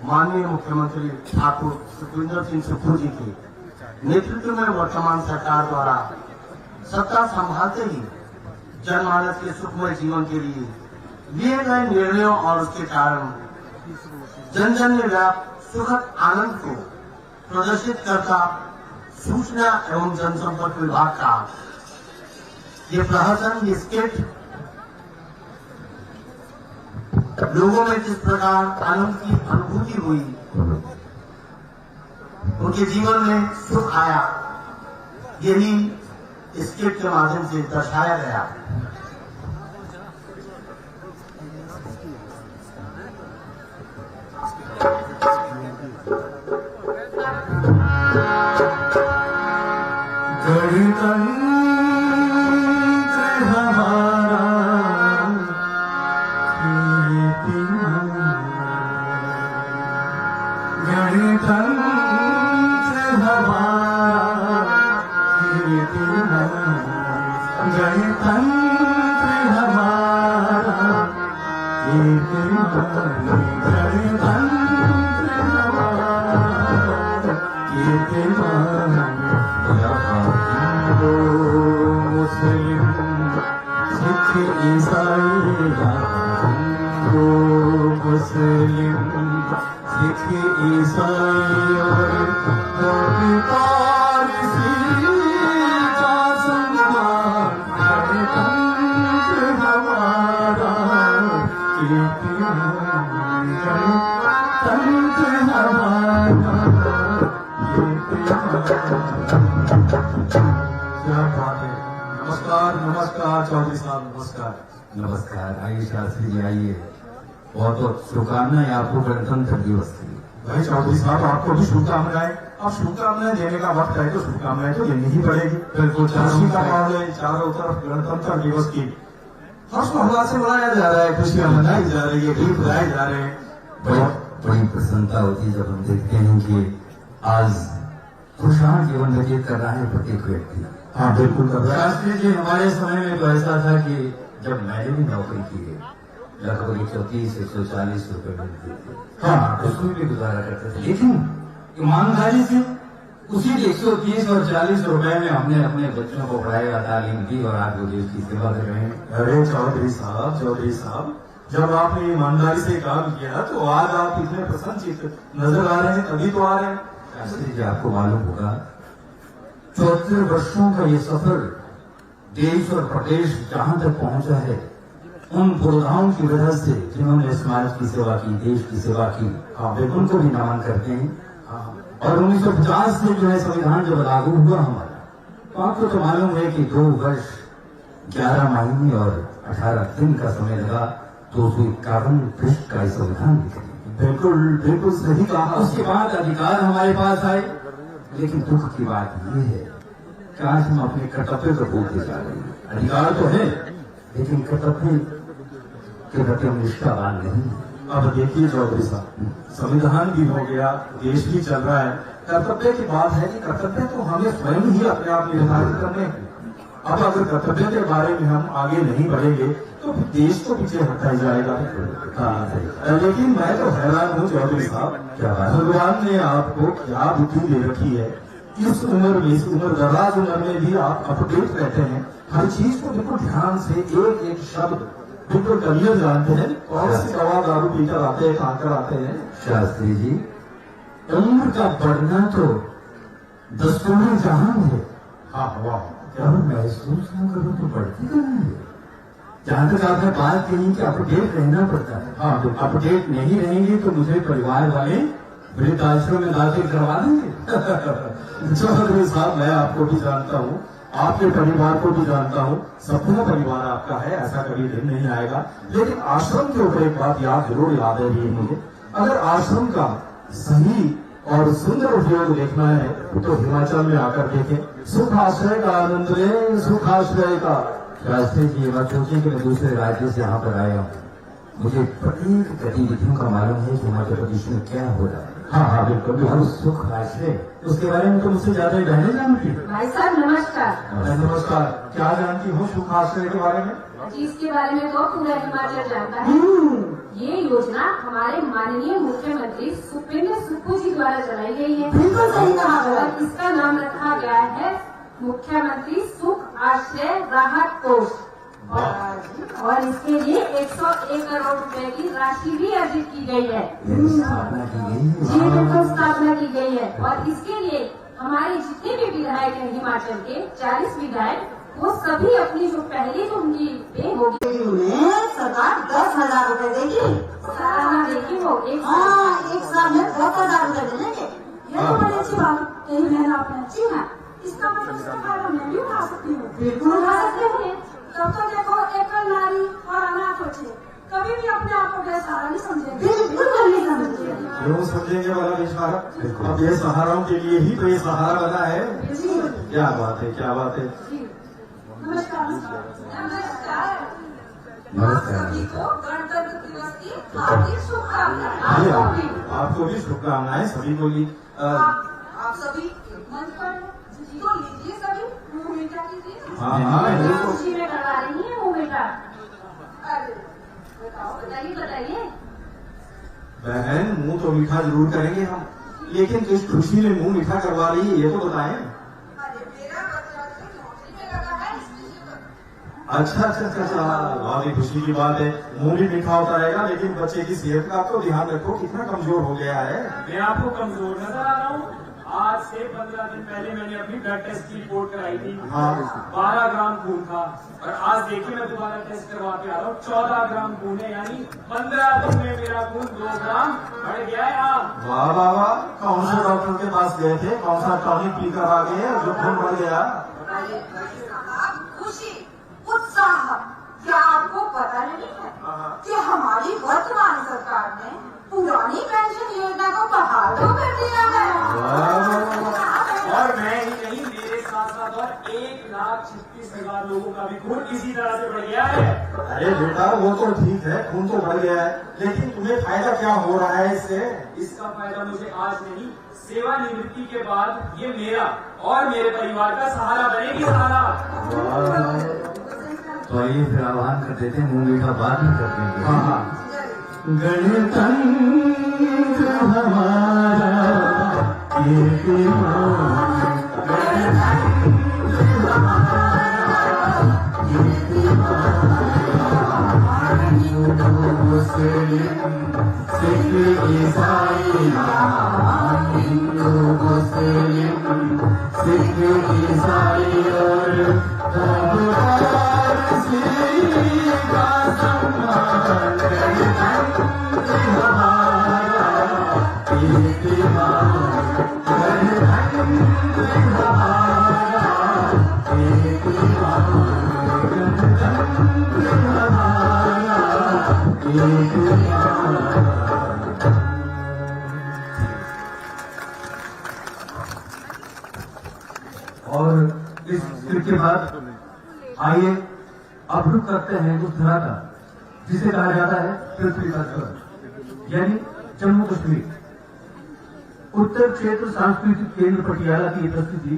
माननीय मुख्यमंत्री ठाकुर सुखविंदर सिंह सुक्खू जी के नेतृत्व में वर्तमान सरकार द्वारा सत्ता संभालते ही जनमानस के सुखमय जीवन के लिए लिए गए निर्णयों और उसके कारण जन जन में व्याप्त सुखद आनंद को प्रदर्शित करता सूचना एवं जनसंपर्क विभाग का ये प्रहसन, ये स्किट लोगों में जिस प्रकार आनंद की अनुभूति हुई, उनके जीवन में सुख आया, यही स्किट के माध्यम से दर्शाया गया। गणतंत्र हमारा गणतंत्र हमारा गणतंत्र हमारा मुस्लिम सिख ईसाई हिंदू मुस्लिम सिख ईसाई और पारसी का सम्मान गणतंत्र हमारा गणतंत्र हमारा क्या बात है। नमस्कार नमस्कार चौधरी साहब नमस्कार। नमस्कार। आइए शास्त्री जी आइए। बहुत बहुत शुभकामनाएं आपको गणतंत्र दिवस की। भाई चौधरी साहब आपको भी शुभकामनाएं। अब शुभकामनाएं देने का वक्त है तो शुभकामनाएं तो देनी ही पड़ेगी। बिल्कुल। खुशी का माहौल है चारों तरफ गणतंत्र दिवस की हर्षोल्लास से मनाया जा रहा है, खुशियां मनाई जा रही है, गीत गाए जा रहे हैं। बड़ी प्रसन्नता होती है जब हम देखते हैं कि आज खुशहाल जीवन व्यतीत कर रहा है प्रत्येक व्यक्ति। हाँ बिल्कुल कर रहा है। शास्त्री जी हमारे समय में तो ऐसा था कि जब मैंने भी नौकरी की है लगभग 130-140 रुपए मिलते थे। हाँ उसमें भी गुजारा करते थे, लेकिन ईमानदारी से उसी 130 और 40 रुपए में हमने अपने बच्चों को पढ़ाया, तालीम दी और आज वो देश की सेवा कर रहे हैं। अरे चौधरी साहब जब आपने ईमानदारी से काम किया तो आज आप इतने प्रसन्नचित्त नजर आ रहे हैं, तभी तो आ रहे हैं। शास्त्री जी आपको मालूम होगा 74 वर्षों का ये सफर देश और प्रदेश जहां तक पहुंचा है उन पुरोधाओं की वजह से जिन्होंने समाज की सेवा की, देश की सेवा की, उनको भी नमन करते हैं। और 1950 से जो है संविधान जब लागू हुआ हमारा, तो आपको तो मालूम है कि 2 वर्ष 11 महीने और 18 दिन का समय लगा 251 पृष्ठ का संविधान लिखने। बिल्कुल सही कहा। उसके बाद अधिकार हमारे पास आए, लेकिन दुख की बात ये है कि आज हम अपने कर्तव्य को भूलते जा रहे हैं। अधिकार तो है लेकिन कर्तव्य के प्रति हम निष्ठावान नहीं। अब देखिए चौधरी साहब, संविधान भी हो गया, देश भी चल रहा है, कर्तव्य की बात है कि कर्तव्य तो हमें स्वयं ही अपने आप निर्धारित करने हैं। अब अगर कर्तव्य के बारे में हम आगे नहीं बढ़ेंगे तो फिर देश को पीछे हटाया जाएगा। लेकिन मैं तो हैरान हूँ चौधरी साहब, भगवान ने आपको क्या बुद्धि दे रखी है। इस उम्र में, इस उम्र दराज उम्र में भी आप अपडेट रहते हैं, हर चीज को बिल्कुल ध्यान से एक एक शब्द बिल्कुल क्लियर जानते हैं। कौन सी दवा दारू पीकर आते हैं, खाकर आते हैं। शास्त्री जी उम्र का बढ़ना तो दस्तूर जहां है। हाँ वाह, क्या महसूस न करो तो बढ़ती कहाँ है। जहां तक आपने बात कही कि अपडेट रहना पड़ता है, हाँ तो अपडेट नहीं रहेंगे तो मुझे परिवार वाले वृद्धाश्रम में दाखिल करवा देंगे। चौधरी साहब मैं आपको भी जानता हूँ, आपके परिवार को भी जानता हूँ, सबका परिवार आपका है, ऐसा कभी दिन नहीं आएगा। लेकिन आश्रम के ऊपर एक बात जरूर याद है मुझे, अगर आश्रम का सही और सुंदर उपयोग देखना है तो हिमाचल में आकर देखें। सुख आश्रय का आनंद ले, सुख आश्रय का। शास्त्री जी मत सोचिए कि मैं दूसरे राज्य से यहाँ पर आया हूँ, मुझे प्रत्येक गतिविधियों का मालूम है कि हिमाचल प्रदेश में क्या हो रहा है। हाँ बिल्कुल। और सुख आश्रय उसके बारे में तो मुझसे ज्यादा ही बहने जानती। भाई साहब नमस्कार। नमस्कार। क्या जानती हूँ सुख आश्रय के बारे में? इसके बारे में तो पूरा हिमाचल जानता है। ये योजना हमारे माननीय मुख्यमंत्री सुपेंद्र सुक्खू जी द्वारा चलाई गई है। बिल्कुल सही कहा। और इसका नाम रखा गया है मुख्यमंत्री सुख आश्रय राहत कोष। और इसके लिए 101 करोड़ रुपए की राशि भी अर्जित की गई है। जी बिल्कुल स्थापना की गई है। और इसके लिए हमारे जितने भी विधायक हैं हिमाचल के 40 विधायक, वो सभी अपनी जो पहले जो उनकी पे होगी उन्हें सरकार 10,000 रुपए देगी। सराहना देखी वो एक साल में 10,000 रुपए देंगे। ये तो बड़ी अच्छी बात कही मैंने आपने। अच्छी है, इसका मतलब इसका फायदा मैं भी उठा सकती हूँ। बिल्कुल उठा सकते हैं। तब तो देखो एकल नारी और अनाथ बच्चे कभी भी अपने आप को बेसहारा नहीं समझेंगे। बिल्कुल नहीं समझेंगे। क्यों समझेंगे वाला बेसहारा? अब बेसहाराओं के लिए ही तो ये सहारा बना है। क्या बात है, क्या बात है। नमस्कार। नमस्कार। नमस्कार। सभी को गणतंत्र दिवस की हार्दिक शुभकामनाएं। आपको भी शुभकामनाएं सभी को भी। आप सभी मंच पर तो लीजिए, सभी मुंह मीठा कीजिए। हाँ खुशी में करवा रही है मुंह मीठा। अरे बताओ, बताइए। बहन मुंह तो मीठा जरूर करेंगे हम, लेकिन किस खुशी में मुंह मीठा करवा रही है ये तो बताएं। अरे मेरा बच्चा नौकरी में लगा है इसलिए। अच्छा, बहुत ही खुशी की बात है। मुंह भी मीठा होता रहेगा, लेकिन बच्चे की सेहत का तो ध्यान रखो, कितना कमजोर हो गया है। मैं आपको कमजोर नजर आ रहा हूँ? आज से 15 दिन पहले मैंने अपनी ब्लड टेस्ट की रिपोर्ट कराई थी। 12 ग्राम खून था, और आज देखिए मैं दोबारा टेस्ट करवा के आ रहा हूँ, 14 ग्राम खून है, यानी 15 दिन में मेरा खून 2 ग्राम बढ़ गया है। आप वाह वाह वाह, कौन से डॉक्टर के पास गए थे, कौन सा टॉनिक पीकर आ गए जो खून बढ़ गया? अरे भाई साहब, खुशी साहब, क्या आपको पता नहीं है कि हमारी वर्तमान सरकार ने पुरानी पेंशन योजना को बहाल कर दिया है? और मैं ही नहीं, मेरे साथ साथ और 1,36,000 लोगों का भी खून इसी तरह से बढ़ गया है। अरे बेटा वो तो ठीक है, खून तो बढ़ गया है, लेकिन तुम्हें फायदा क्या हो रहा है इससे? इसका फायदा मुझे आज नहीं, सेवानिवृत्ति के बाद ये मेरा और मेरे परिवार का सहारा बनेगी। सहारा तो आइए फिर आह्वान कर देते हैं, मुंह मीठा बात नहीं कर देंगे। हाँ हाँ। गणतंत्र हमारा ये दीवान, गणतंत्र हमारा ये दीवान, हिंदू मुस्लिम सिख ईसाई, हिंदू मुस्लिम सिख ईसाई और पारसी का सम्मान, गणतंत्र हमारा ये दीवान, गणतंत्र हमारा ये दीवान, गणतंत्र हमारा ये दीवान। और इस ट्रिप के बाद आइए अब रुख करते हैं उस धरा का जिसे कहा जाता है पृथ्वी का स्वर, यानी जम्मू कश्मीर। उत्तर क्षेत्र सांस्कृतिक केंद्र पटियाला की प्रस्तुति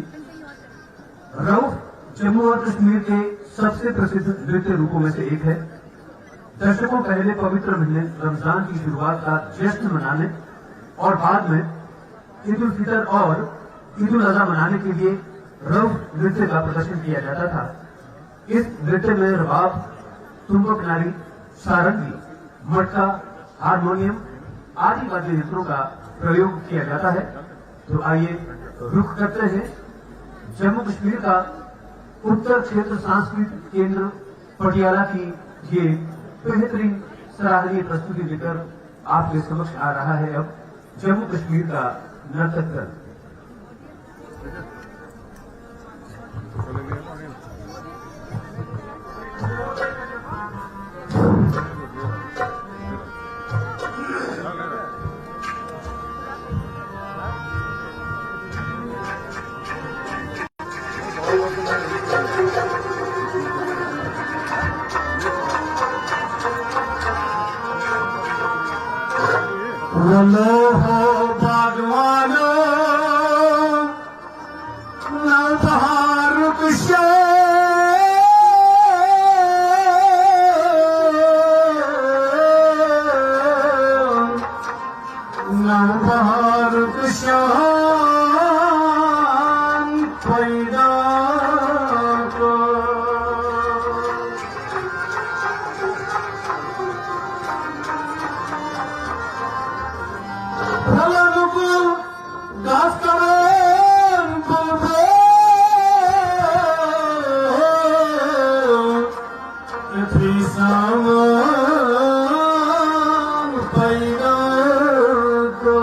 रऊफ जम्मू और कश्मीर के सबसे प्रसिद्ध नृत्य रूपों में से एक है। दशकों पहले पवित्र महीने रमजान की शुरुआत का जश्न मनाने और बाद में ईद उल फितर और ईद उल अजहा मनाने के लिए रऊफ नृत्य का प्रदर्शन किया जाता था। इस नृत्य में रबाब, तुंबक नारी, सारंगी, मटका, हारमोनियम आदि वाद्य यंत्रों का प्रयोग किया जाता है। तो आइए रुख करते हैं जम्मू कश्मीर का उत्तर क्षेत्र सांस्कृतिक केंद्र पटियाला की ये बेहतरीन सराहनीय प्रस्तुति लेकर आपके समक्ष आ रहा है अब जम्मू कश्मीर का नर्तक दल। बोलो हो भगवानो नवबहार कृष्ण, नवबहार कृष्ण पैदा दास करें पृथ्वी सामान पैदा को।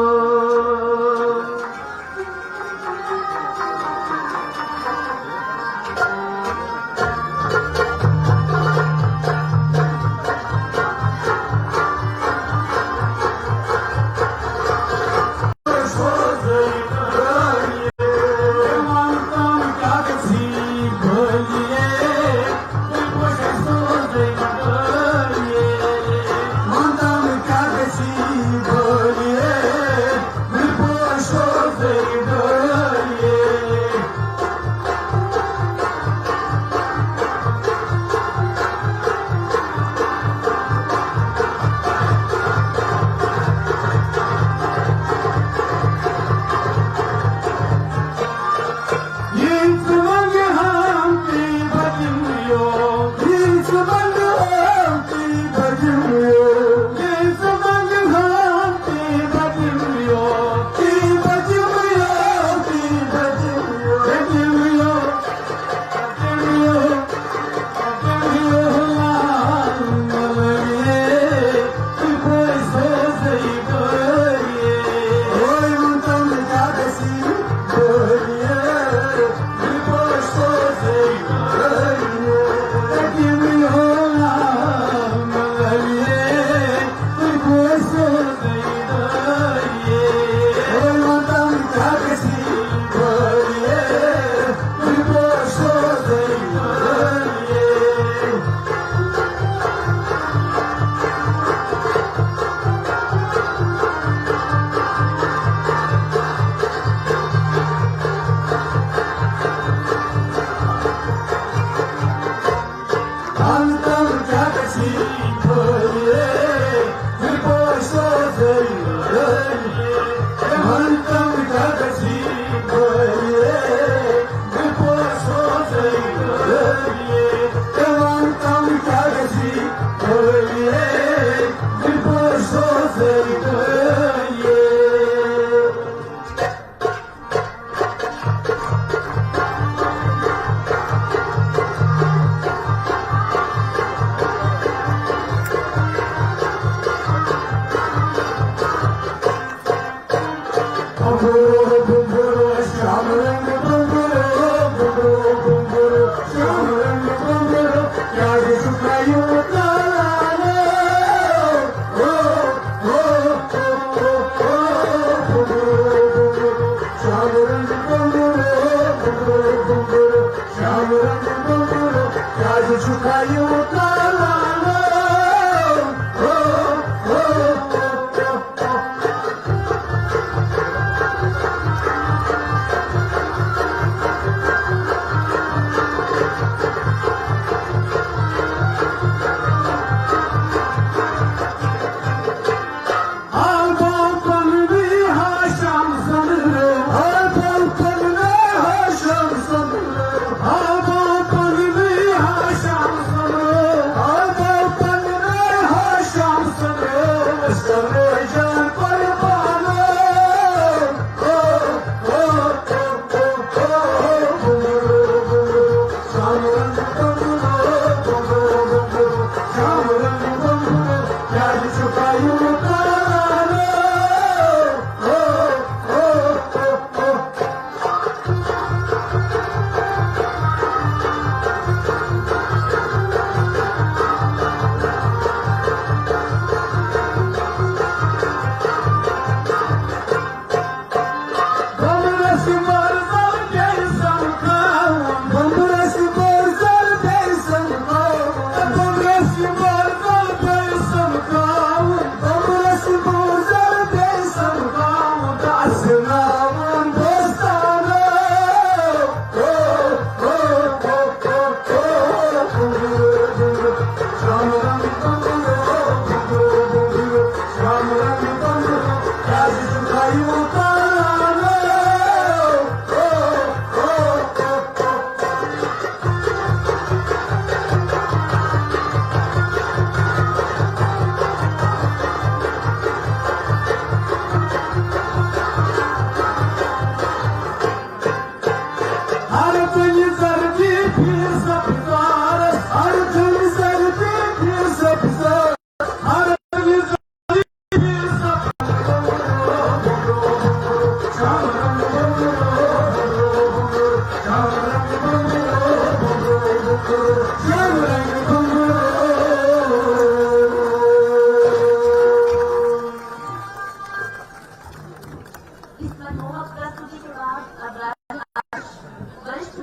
Give me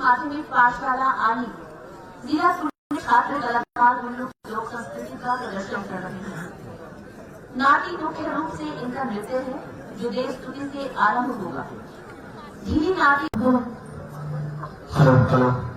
माध्यमिक पाठशाला आणि जिला छात्र कलाकार लोक संस्कृति का प्रदर्शन कर रहे हैं। नाट्य मुख्य रूप से इनका नृत्य है जो देश स्तुति से आरंभ होगा। धीरी नाट्य हेलो